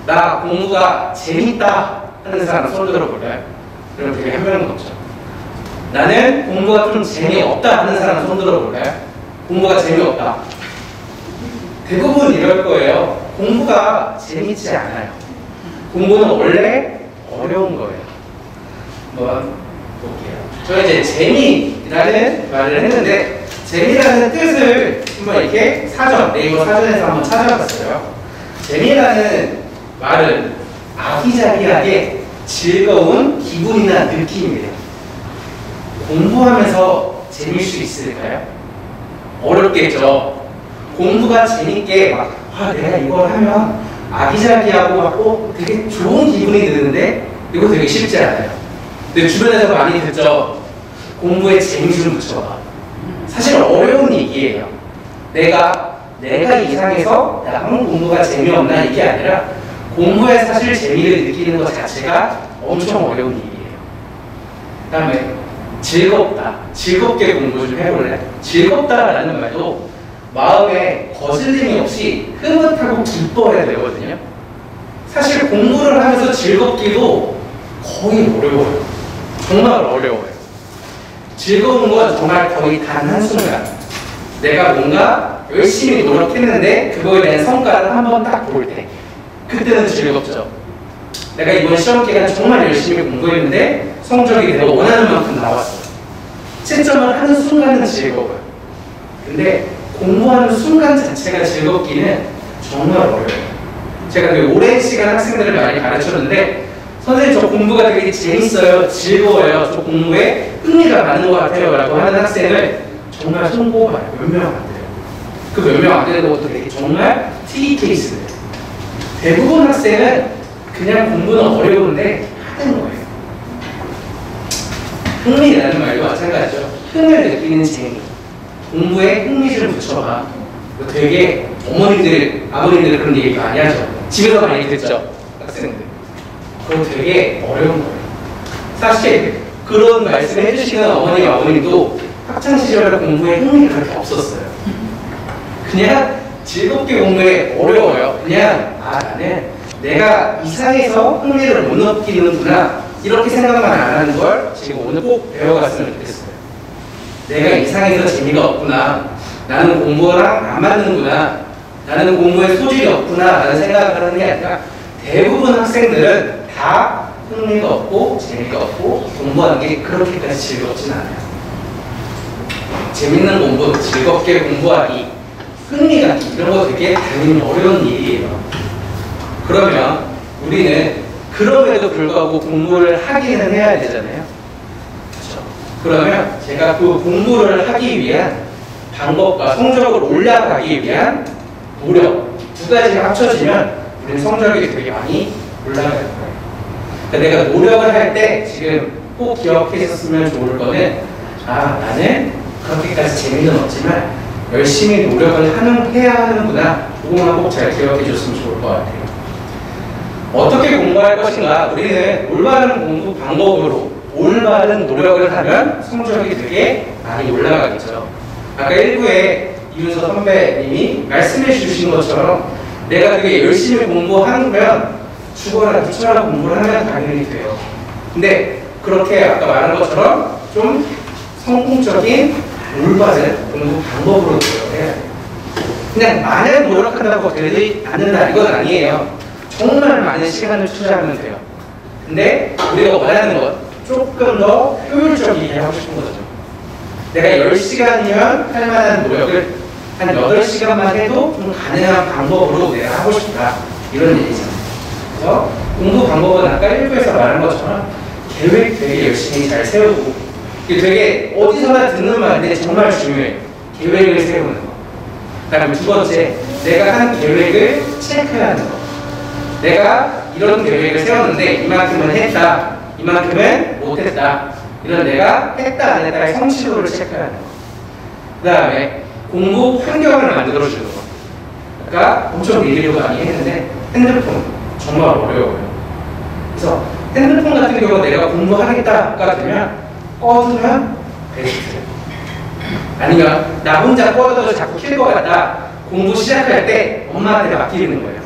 나 공부가 재밌다 하는 사람 손 들어볼래요? 그럼 되게 한 명은 없죠. 나는 공부가 좀 재미없다 하는 사람 손 들어볼래요? 공부가 재미없다. 대부분 이럴 거예요. 공부가 재밌지 않아요. 공부는 원래 어려운 거예요. 뭐 볼게요. 저 이제 재미라는 말을 했는데 재미라는 뜻을 한번 이렇게 네이버 사전에서 한번 찾아봤어요. 재미라는 말은 아기자기하게 즐거운 기분이나 느낌이래요. 공부하면서 재미일 수 있을까요? 어렵겠죠. 공부가 재밌게 내가 이걸 하면 아기자기하고 되게 좋은 기분이 드는데 이거 되게 쉽지 않아요. 근데 주변에서 많이 듣죠. 공부에 재미 좀 붙여봐. 사실 어려운 얘기예요. 내가 이상해서 나는 공부가 재미없나 이게 아니라 공부에 사실 재미를 느끼는 것 자체가 엄청 어려운 일이에요. 그 다음에 즐겁다. 즐겁게 공부 좀 해볼래? 즐겁다라는 말도 마음에 거슬림이 없이 흐뭇하고 기뻐해야 되거든요. 사실 공부를 하면서 즐겁기도 거의 어려워요. 정말 어려워요. 즐거운 건 정말 거의 단 한순간. 내가 뭔가 열심히 노력했는데 그거에 대한 성과를 한번 딱 볼 때. 그때는 즐겁죠. 내가 이번 시험 기간에 정말 열심히 공부했는데 성적이 내가 원하는 만큼 나왔어. 채점을 하는 순간은 즐거워요. 근데 공부하는 순간 자체가 즐겁기는 정말 어려워요. 제가 그 오랜 시간 학생들을 많이 가르쳤는데 선생님 저 공부가 되게 재밌어요, 즐거워요, 저 공부에 흥미가 많은 것 같아요 라고 하는 학생을 정말 손꼽아요. 몇 명 안 돼요. 그 몇 명 안 되는 것도 되게 정말 특이 케이스예요. 대부분 학생은 그냥 공부는 어려운데 하는 거예요. 흥미라는 말도 마찬가지죠. 흥을 느끼는 재미. 공부에 흥미 좀 붙여봐. 되게 어머님들, 아버님들 그런 얘기 많이 하죠. 집에서 많이 듣죠. 학생들. 그거 되게 어려운 거예요. 사실 그런 말씀을 해주시는 어머니, 아버님도 학창시절에 공부에 흥미가 그렇게 없었어요. 그냥 즐겁게 공부에 어려워요. 그냥 나는 내가 이상해서 흥미를 못 느끼는구나 이렇게 생각만 안 하는 걸 지금 오늘 꼭 배워갔으면 좋겠어요. 내가 이상해서 재미가 없구나, 나는 공부랑 안 맞는구나, 나는 공부에 소질이 없구나 라는 생각을 하는 게 아니라 대부분 학생들은 다 흥미가 없고 재미가 없고 공부하는 게 그렇게까지 즐겁진 않아요. 재밌는 공부, 즐겁게 공부하기, 흥미 갖기 이런 거 되게 당연히 어려운 일이에요. 그러면 우리는 그럼에도 불구하고 공부를 하기는 해야 되잖아요. 그렇죠? 그러면 제가 그 공부를 하기 위한 방법과 성적을 올라가기 위한 노력 두 가지가 합쳐지면 우리는 성적이 되게 많이 올라갈 거예요. 그러니까 내가 노력을 할 때 지금 꼭 기억했었으면 좋을 거는 나는 그렇게까지 재미는 없지만 열심히 노력을 해야 하는구나. 그것만 꼭 잘 기억해 줬으면 좋을 것 같아요. 어떻게 공부할 것인가? 우리는 올바른 공부 방법으로 올바른 노력을 하면 성적이 되게 많이 올라가겠죠. 아까 1부에 이윤서 선배님이 말씀해 주신 것처럼 내가 되게 열심히 공부하면 죽어라 미쳐라 공부를 하면 당연히 돼요. 근데 그렇게 아까 말한 것처럼 좀 성공적인 올바른 공부 방법으로 노력을 해야 돼요. 그냥 많은 노력한다고 되지 않는다 이건 아니에요. 정말 많은 시간을 투자하면 돼요. 근데 우리가 원하는 건 조금 더 효율적이게 하고 싶은 거죠. 내가 10시간이면 할 만한 노력을 한 8시간만 해도 좀 가능한 방법으로 내가 하고 싶다. 이런 얘기잖아요. 그래서 공부 방법은 아까 1부에서 말한 것처럼 계획 되게 열심히 잘 세우고, 이게 되게 어디서나 듣는 말인데 정말 중요해요. 계획을 세우는 거. 그 다음에 두 번째, 내가 한 계획을 체크하는 거. 내가 이런 계획을 세웠는데 이만큼은 했다, 이만큼은 못했다. 이런 내가 했다 안 했다의 성취도를 체크하는 거. 그 다음에 공부 환경을 만들어주는 거. 아까 엄청 얘기를 많이 했는데 핸드폰 정말 어려워요. 그래서 핸드폰 같은 경우 내가 공부하겠다가 되면 꺼두면 베스트. 아니면 나 혼자 꺼둬도 자꾸 킬 것 같다. 공부 시작할 때 엄마한테 맡기는 거예요.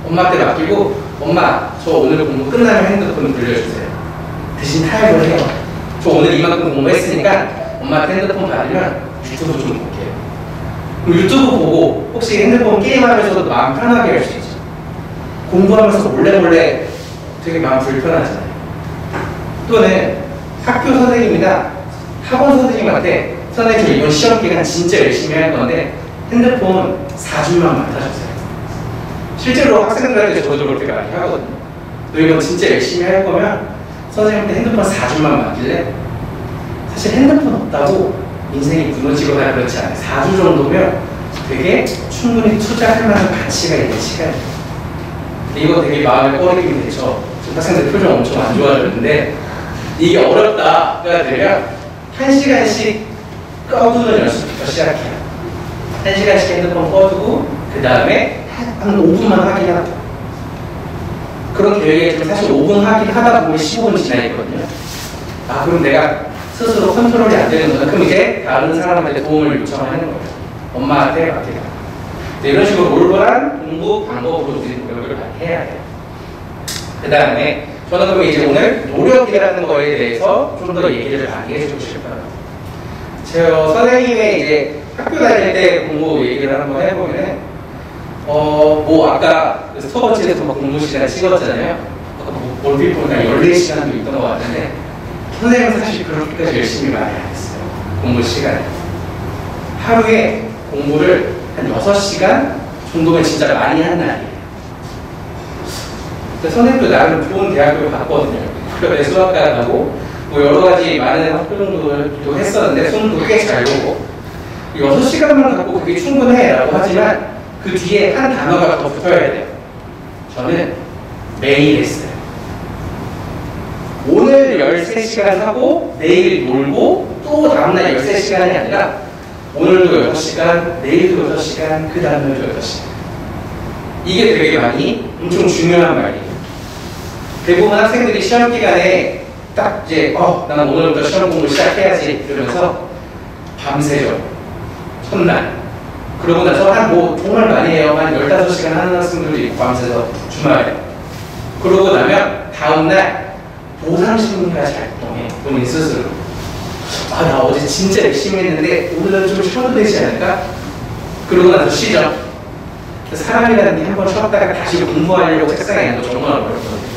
엄마한테 맡기고, 엄마 저 오늘 공부 끝나면 핸드폰 돌려주세요. 대신 타협을 해요. 저 오늘 이만큼 공부했으니까 엄마한테 핸드폰 받으면 유튜브 좀 볼게요. 그럼 유튜브 보고 혹시 핸드폰 게임하면서도 마음 편하게 할 수 있죠. 공부하면서 몰래 되게 마음 불편하잖아요. 또는 학교 선생님이나 학원 선생님한테 선생님 저 이번 시험 기간 진짜 열심히 할 건데 핸드폰 4주만 맡아주세요. 실제로 학생들한테 저도 그렇게 많이 하거든요. 너 이번 진짜 열심히 할 거면 선생님한테 핸드폰 4주만 맡길래? 사실 핸드폰 없다고 인생이 무너지거나 그렇지 않아요. 4주 정도면 되게 충분히 투자할 만한 가치가 있는 시간이에요. 이거 되게 마음에 꺼리낌이 되죠. 지금 학생들 표정 엄청 안 좋아졌는데 이게 어렵다가 되면 1시간씩 꺼두는 연습부터 시작해요. 1시간씩 핸드폰 꺼두고 그 다음에 한 5분만 확인하고 그런 계획에 사실 5분 확인하다 보면 15분 지나 있거든요. 아 그럼 내가 스스로 컨트롤이 안 되는구나. 그럼 이제 다른 사람한테 도움을 요청하는 거예요. 엄마한테 맡기라. 이런 식으로 올바른 공부 방법으로 우리 노력을 많이 해야 돼요. 그 다음에 저는 그럼 이제 오늘 노력이라는 거에 대해서 좀 더 얘기를 많이 해주고 싶어요. 제가 선생님의 이제 학교 다닐 때 공부 얘기를 한번 해보면은 뭐 아까 첫 번째에서 막 공부 시간 찍었잖아요. 아까 뭐 얼핏 보니까 14시간도 있던 것 같은데 선생님은 사실 그렇게까지 열심히 많이 안 했어요. 공부 시간에. 하루에 공부를 한 6시간 정도면 진짜 많이 한 날이에요. 선생님도 나름 좋은 대학교를 갔거든요. 그래서 수학과 가고 뭐 여러 가지 많은 학교 정도도 했었는데 수능도 꽤 잘 보고 6시간만 갖고 그게 충분해 라고 하지만 그 뒤에 한 단어가 더 붙어야 돼요. 저는 매일 했어요. 오늘 13시간 하고 내일 놀고 또 다음날 13시간이 아니라 오늘도 6시간, 내일도 6시간, 그 다음날도 6시간. 이게 되게 많이 엄청 중요한 말이에요. 대부분 학생들이 시험 기간에 딱 이제 난 오늘부터 시험 공부 시작해야지 이러면서 밤새죠. 첫날. 그러고 나서 정말 많이 해요. 한 15시간 하는 학생들도 있고 밤새서 주말에. 그러고 나면 다음날 보상심리가 작동해. 본인 스스로. 나 어제 진짜 열심히 했는데 오늘은 좀 쉬어도 되지 않을까? 그러고 나서 쉬죠. 사람이라는 게 한 번 쉬었다가 다시 공부하려고 책상에 앉아도 정말 어렵거든요.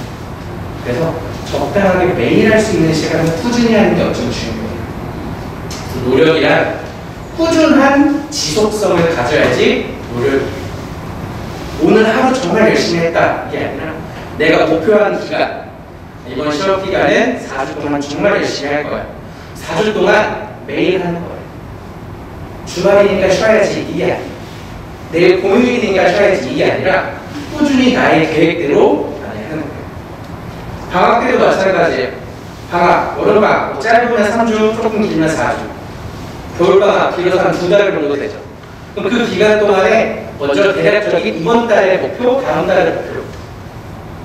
그래서 적당하게 매일 할 수 있는 시간을 꾸준히 하는 게 엄청 중요해요. 노력이란 꾸준한 지속성을 가져야지 노력이에요. 오늘 하루 정말 열심히 했다 이게 아니라 내가 목표한 기간 이번 시험 기간은 4주 동안 정말 열심히 할 거야. 4주 동안 매일 하는 거예요. 주말이니까 쉬어야지 이게 아니에요. 내일 공휴일이니까 쉬어야지 이게 아니라 꾸준히 나의 계획대로 하는 거예요. 방학 때도 마찬가지예요. 방학, 여름방학 짧으면 3주, 조금 길면 4주. 겨울방학 길어서 한 2달 정도 되죠. 그럼 그 기간 동안에 먼저 대략적인 이번 달의 목표, 다음 달의 목표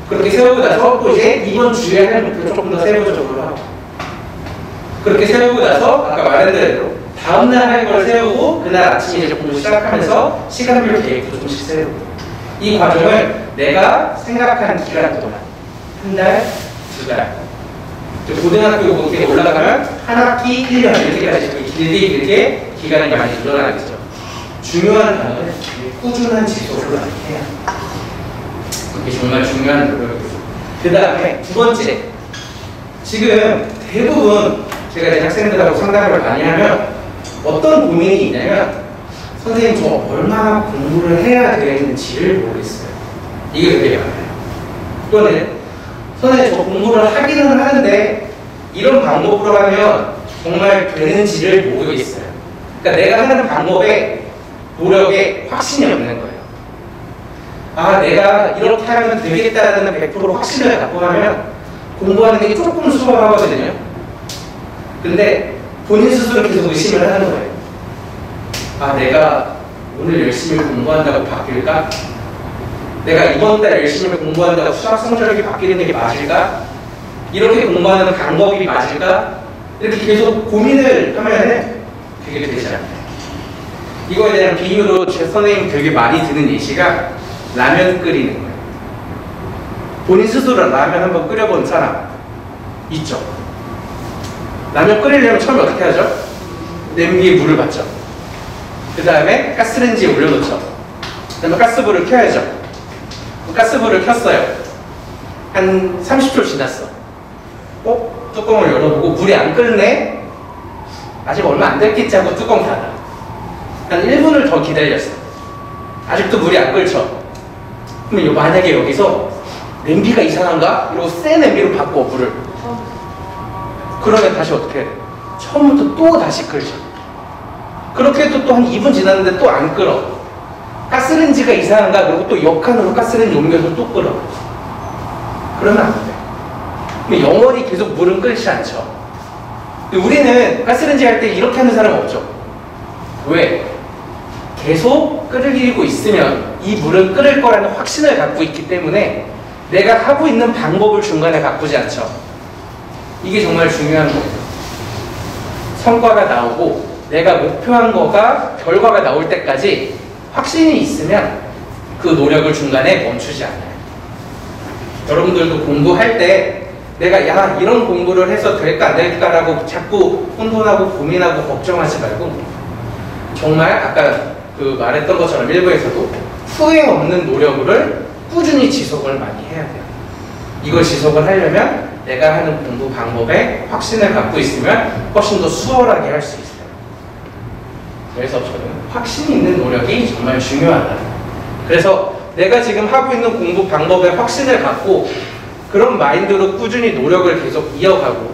그렇게 세우고 나서 또 이제 이번 주에 할 목표 조금 더 세부적으로 하고 그렇게 세우고 나서 아까 말한 대로 다음날 할 걸 세우고 그날 아침에 이제 공부 시작하면서 시간별 계획도 조금씩 세우고 이 과정을 내가 생각한 기간 동안 한 달, 2달 고등학교 이렇게 올라가면 한 학기 1년 이렇게까지 길게 기간이 많이 늘어나겠죠. 중요한 단어는 꾸준한 지속을 많이 해야 합니다. 그게 정말 중요한 노력이고 그 다음에 두 번째 지금 대부분 제가 이제 학생들하고 상담을 많이 하면 어떤 고민이 있냐면 선생님 저 얼마나 공부를 해야 되는지를 모르겠어요. 이게 되게 많아요. 또는 선생님 저 공부를 하기는 하는데 이런 방법으로 하면 정말 되는지를 모르겠어요. 그러니까 내가 하는 방법에 노력에 확신이 없는 거예요. 내가 이렇게 하면 되겠다는 100% 확신을 갖고 하면 공부하는 게 조금 수월하거든요. 근데 본인 스스로 계속 의심을 하는 거예요. 내가 오늘 열심히 공부한다고 바뀔까? 내가 이번 달 열심히 공부한다고 수학 성적이 바뀌는 게 맞을까? 이렇게 공부하는 방법이 맞을까? 이렇게 계속 고민을 하면은 그게 되지 않아요. 이거에 대한 비유로 제 선생님 되게 많이 드는 예시가 라면 끓이는 거예요. 본인 스스로 라면 한번 끓여본 사람 있죠? 라면 끓이려면 처음에 어떻게 하죠? 냄비에 물을 받죠. 그 다음에 가스레인지에 올려놓죠. 그 다음에 가스불을 켜야죠. 가스불을 켰어요. 한 30초 지났어. 뚜껑을 열어보고 물이 안 끓네? 아직 얼마 안 됐겠지 하고 뚜껑 닫아. 한 1분을 더 기다렸어. 아직도 물이 안 끓죠? 그럼 만약에 여기서 냄비가 이상한가? 이러고 센 냄비로 바꿔 물을. 그러면 다시 어떻게 해야 돼? 처음부터 또 다시 끓죠. 그렇게 해도 또 한 2분 지났는데 또 안 끓어. 가스레인지가 이상한가? 그리고 또 역한으로 가스레인지 옮겨서 또 끓어. 그러면 안 돼. 그럼 영원히 계속 물은 끓지 않죠. 우리는 가스레인지 할 때 이렇게 하는 사람 없죠. 왜? 계속 끓이고 있으면 이 물은 끓을 거라는 확신을 갖고 있기 때문에 내가 하고 있는 방법을 중간에 바꾸지 않죠. 이게 정말 중요한 거예요. 성과가 나오고 내가 목표한 거가 결과가 나올 때까지 확신이 있으면 그 노력을 중간에 멈추지 않아요. 여러분들도 공부할 때 내가 야 이런 공부를 해서 될까 안 될까라고 자꾸 혼돈하고 고민하고 걱정하지 말고 정말 아까 그 말했던 것처럼 일부에서도 후회 없는 노력을 꾸준히 지속을 많이 해야 돼요. 이걸 지속을 하려면 내가 하는 공부 방법에 확신을 갖고 있으면 훨씬 더 수월하게 할 수 있어요. 그래서 저는 확신 있는 노력이 정말 중요하다. 그래서 내가 지금 하고 있는 공부 방법에 확신을 갖고 그런 마인드로 꾸준히 노력을 계속 이어가고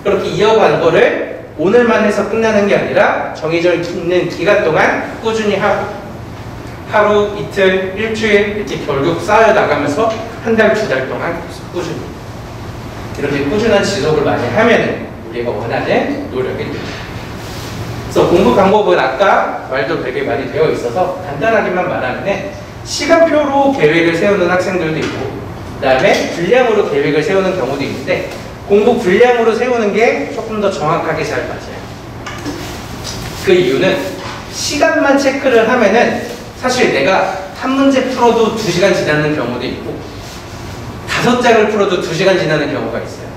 그렇게 이어가는 거를 오늘만 해서 끝나는 게 아니라 정해져 있는 기간 동안 꾸준히 하고 하루, 이틀, 일주일 이렇게 결국 쌓여 나가면서 한 달, 2달 동안 계속 꾸준히 이렇게 꾸준한 지속을 많이 하면은 우리가 원하는 노력이 됩니다. 그래서 공부 방법은 아까 말도 되게 많이 되어 있어서 간단하게만 말하면 시간표로 계획을 세우는 학생들도 있고 그 다음에 분량으로 계획을 세우는 경우도 있는데 공부 분량으로 세우는 게 조금 더 정확하게 잘 맞아요. 그 이유는 시간만 체크를 하면은 사실 내가 한 문제 풀어도 2시간 지나는 경우도 있고 5장을 풀어도 2시간 지나는 경우가 있어요.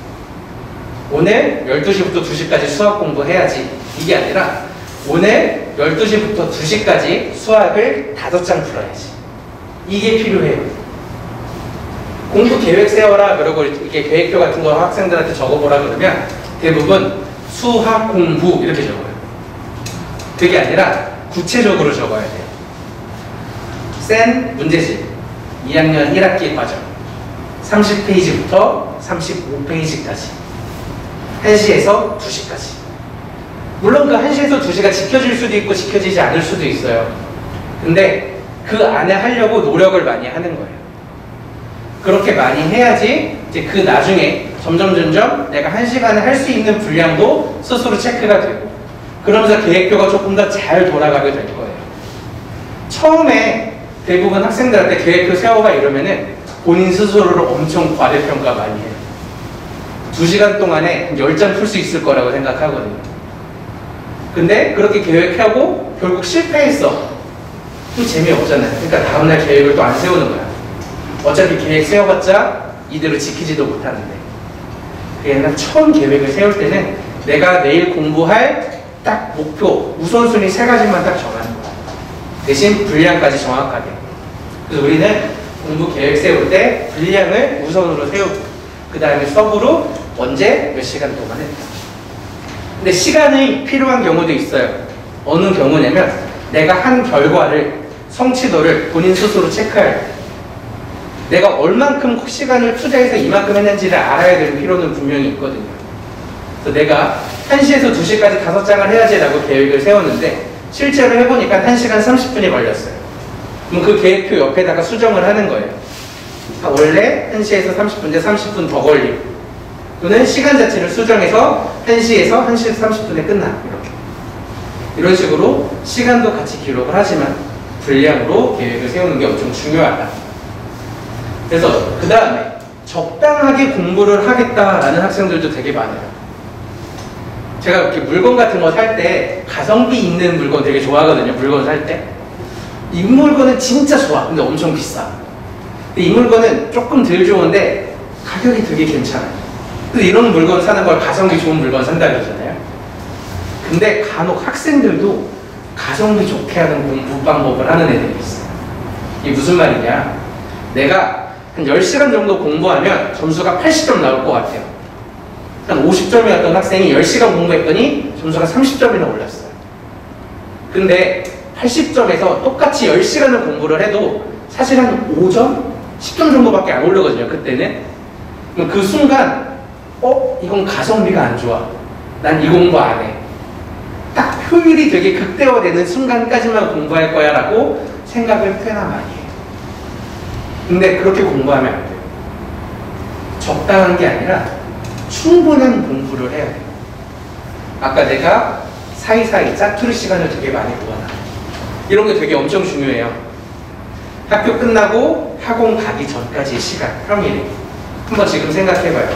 오늘 12시부터 2시까지 수학 공부해야지 이게 아니라 오늘 12시부터 2시까지 수학을 5장 풀어야지 이게 필요해요. 공부 계획 세워라 그러고 이렇게 계획표 같은 거 학생들한테 적어보라 그러면 대부분 수학 공부 이렇게 적어요. 그게 아니라 구체적으로 적어야 돼요. 센 문제집 2학년 1학기 과정 30페이지부터 35페이지까지 1시에서 2시까지 물론 그 1시에서 2시가 지켜질 수도 있고 지켜지지 않을 수도 있어요. 근데 그 안에 하려고 노력을 많이 하는 거예요. 그렇게 많이 해야지 이제 그 나중에 점점 내가 1시간에 할 수 있는 분량도 스스로 체크가 되고 그러면서 계획표가 조금 더 잘 돌아가게 될 거예요. 처음에 대부분 학생들한테 계획표 세워봐 이러면은 본인 스스로를 엄청 과대평가 많이 해요. 2시간 동안에 10장 풀 수 있을 거라고 생각하거든요. 근데 그렇게 계획하고 결국 실패했어. 좀 재미없잖아요. 그러니까 다음날 계획을 또 안 세우는 거야. 어차피 계획 세워봤자 이대로 지키지도 못하는데 그냥 처음 계획을 세울 때는 내가 내일 공부할 딱 목표, 우선순위 3가지만 딱 정하는 거야. 대신 분량까지 정확하게. 그래서 우리는 공부 계획 세울 때 분량을 우선으로 세우고 그 다음에 서브로 언제 몇 시간 동안 했다. 근데 시간이 필요한 경우도 있어요. 어느 경우냐면 내가 한 결과를 성취도를 본인 스스로 체크할 때 내가 얼만큼 시간을 투자해서 이만큼 했는지를 알아야 될 필요는 분명히 있거든요. 그래서 내가 1시에서 2시까지 5장을 해야지라고 계획을 세웠는데 실제로 해보니까 1시간 30분이 걸렸어요. 그럼 그 계획표 옆에다가 수정을 하는 거예요. 원래 1시에서 30분인데 30분 더 걸리고 또는 시간 자체를 수정해서 1시에서 1시 30분에 끝나 이런 식으로 시간도 같이 기록을 하지만 분량으로 계획을 세우는 게 엄청 중요하다. 그래서 그 다음에 적당하게 공부를 하겠다라는 학생들도 되게 많아요. 제가 이렇게 물건 같은 거 살 때 가성비 있는 물건 되게 좋아하거든요. 물건 살 때. 이 물건은 진짜 좋아. 근데 엄청 비싸. 근데 이 물건은 조금 덜 좋은데 가격이 되게 괜찮아요. 그래서 이런 물건 사는 걸 가성비 좋은 물건 산다 그러잖아요. 근데 간혹 학생들도 가성비 좋게 하는 공부 방법을 하는 애들이 있어요. 이게 무슨 말이냐. 내가 한 10시간 정도 공부하면 점수가 80점 나올 것 같아요. 한 50점이었던 학생이 10시간 공부했더니 점수가 30점이나 올랐어요. 근데 80점에서 똑같이 10시간을 공부를 해도 사실 한 5점? 10점 정도밖에 안 오르거든요, 그때는. 그럼 그 순간 이건 가성비가 안 좋아. 난 이 공부 안 해. 딱 효율이 되게 극대화되는 순간까지만 공부할 거야 라고 생각을 꽤나 많이 해요. 근데 그렇게 공부하면 안 돼요. 적당한 게 아니라 충분한 공부를 해야 돼요. 아까 내가 사이사이 짜투리 시간을 되게 많이 모아놔. 이런 게 되게 엄청 중요해요. 학교 끝나고 학원 가기 전까지의 시간, 평일에. 한번 지금 생각해봐요.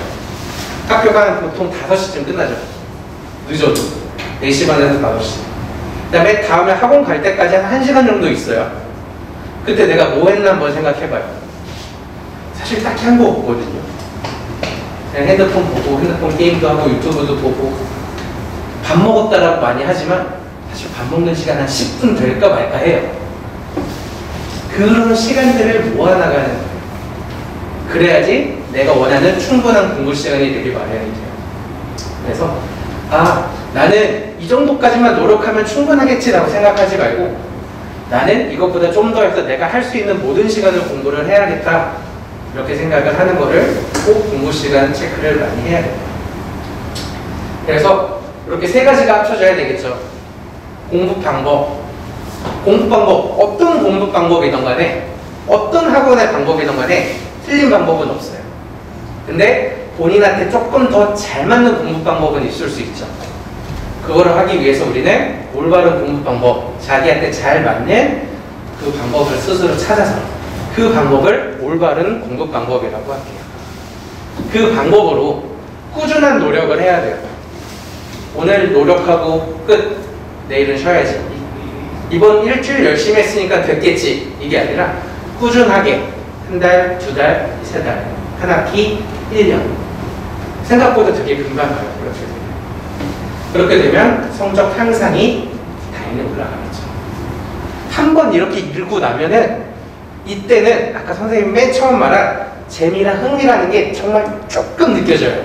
학교가 보통 5시쯤 끝나죠. 늦어도. 4시 반에서 5시. 그 다음에 다음에 학원 갈 때까지 한 1시간 정도 있어요. 그때 내가 뭐 했나 한번 생각해봐요. 사실 딱히 한 거 없거든요. 그냥 핸드폰 보고, 핸드폰 게임도 하고, 유튜브도 보고, 밥 먹었다라고 많이 하지만 사실 밥 먹는 시간 한 10분 될까 말까 해요. 그런 시간들을 모아나가는 거예요. 그래야지 내가 원하는 충분한 공부 시간이 되게 마련이 돼요. 그래서 나는 이 정도까지만 노력하면 충분하겠지라고 생각하지 말고 나는 이것보다 좀 더 해서 내가 할 수 있는 모든 시간을 공부를 해야겠다 이렇게 생각을 하는 거를 꼭 공부 시간 체크를 많이 해야 돼요. 그래서 이렇게 세 가지가 합쳐져야 되겠죠. 공부 방법, 어떤 공부 방법이든 간에 어떤 학원의 방법이든 간에 틀린 방법은 없어요. 근데 본인한테 조금 더 잘 맞는 공부 방법은 있을 수 있죠. 그거를 하기 위해서 우리는 올바른 공부 방법, 자기한테 잘 맞는 그 방법을 스스로 찾아서 그 방법을 올바른 공부 방법이라고 할게요. 그 방법으로 꾸준한 노력을 해야 돼요. 오늘 노력하고 끝, 내일은 쉬어야지. 이번 일주일 열심히 했으니까 됐겠지. 이게 아니라 꾸준하게 한 달, 두 달, 세 달, 한 학기, 1년. 생각보다 되게 금방 가요. 그렇게 되면 성적 향상이 당연히 올라가겠죠. 한 번 이렇게 읽고 나면은 이때는 아까 선생님 맨 처음 말한 재미랑 흥미라는 게 정말 조금 느껴져요.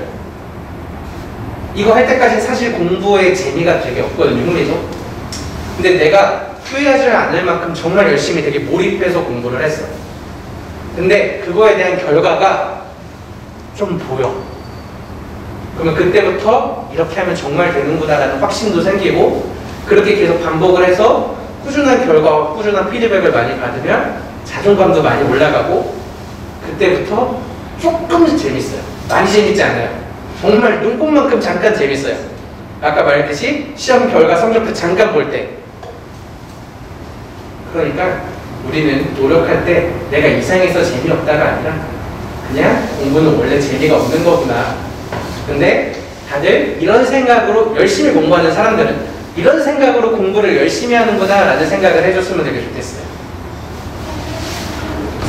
이거 할 때까지 사실 공부에 재미가 되게 없거든요. 흥미도. 근데 내가 후회하지 않을 만큼 정말 열심히 되게 몰입해서 공부를 했어. 근데 그거에 대한 결과가 좀 보여. 그러면 그때부터 이렇게 하면 정말 되는구나라는 확신도 생기고 그렇게 계속 반복을 해서 꾸준한 결과와 꾸준한 피드백을 많이 받으면 자존감도 많이 올라가고 그때부터 조금씩 재밌어요. 많이 재밌지 않아요. 정말 눈꽃만큼 잠깐 재밌어요. 아까 말했듯이 시험 결과 성적표 잠깐 볼 때. 그러니까 우리는 노력할 때 내가 이상해서 재미없다가 아니라 그냥 공부는 원래 재미가 없는 거구나. 근데 다들 이런 생각으로 열심히 공부하는 사람들은 이런 생각으로 공부를 열심히 하는구나 라는 생각을 해줬으면 되게 좋겠어요.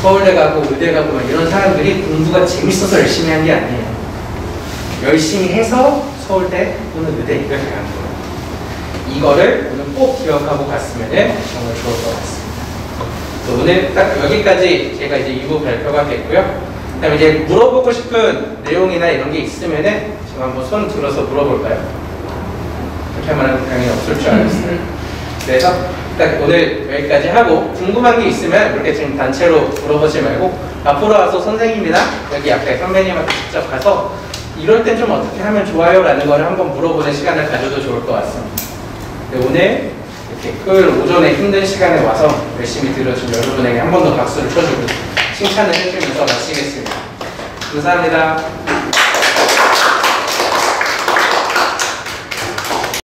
서울대 가고 의대 가고 이런 사람들이 공부가 재밌어서 열심히 한 게 아니에요. 열심히 해서 서울대 또는 의대 이걸 간 거예요. 이거를 오늘 꼭 기억하고 갔으면 정말 좋을 것 같습니다. 오늘 딱 여기까지 제가 이제 2부 발표가 됐고요. 그 다음에 이제 물어보고 싶은 내용이나 이런 게 있으면은 제가 한번 손 들어서 물어볼까요? 그렇게 하면 당연히 없을 줄 알았어요. 그래서 딱 오늘 여기까지 하고 궁금한 게 있으면 이렇게 지금 단체로 물어보지 말고 앞으로 와서 선생님이나 여기 앞에 선배님한테 직접 가서 이럴 땐 좀 어떻게 하면 좋아요? 라는 거를 한번 물어보는 시간을 가져도 좋을 것 같습니다. 오늘 이렇게 토요일 오전에 힘든 시간에 와서 열심히 들어준 여러분에게 한 번 더 박수를 쳐주고 칭찬을 해주면서 마치겠습니다. 감사합니다.